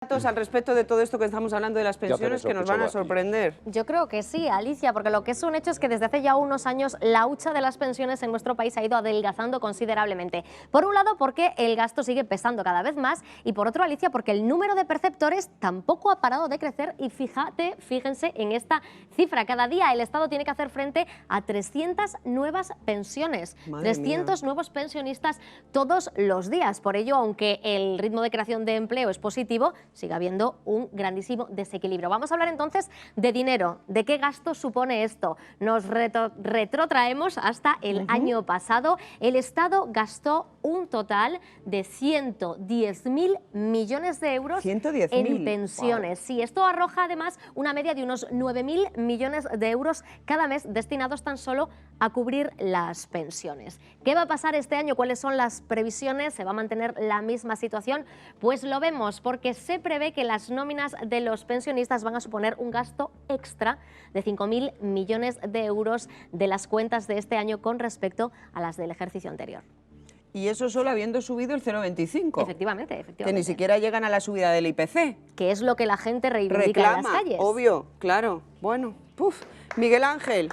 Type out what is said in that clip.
Datos al respecto de todo esto que estamos hablando de las pensiones que nos van a sorprender. Yo creo que sí, Alicia, porque lo que es un hecho es que desde hace ya unos años la hucha de las pensiones en nuestro país ha ido adelgazando considerablemente. Por un lado, porque el gasto sigue pesando cada vez más, y por otro, Alicia, porque el número de perceptores tampoco ha parado de crecer. Y fíjense en esta cifra, cada día el Estado tiene que hacer frente a 300 nuevas pensiones, Madre 300 mía. nuevos pensionistas todos los días. Por ello, aunque el ritmo de creación de empleo es positivo, sigue habiendo un grandísimo desequilibrio. Vamos a hablar entonces de dinero, de qué gasto supone esto. Nos retrotraemos hasta el año pasado. El Estado gastó un total de 110.000 millones de euros 110.000. en pensiones. Wow. Sí, esto arroja además una media de unos 9.000 millones de euros cada mes destinados tan solo a cubrir las pensiones. ¿Qué va a pasar este año? ¿Cuáles son las previsiones? ¿Se va a mantener la misma situación? Pues lo vemos, porque se prevé que las nóminas de los pensionistas van a suponer un gasto extra de 5.000 millones de euros de las cuentas de este año con respecto a las del ejercicio anterior. Y eso solo habiendo subido el 0,25. Efectivamente. Que ni siquiera llegan a la subida del IPC. Que es lo que la gente reivindica en las calles. Obvio, claro. Bueno, Miguel Ángel.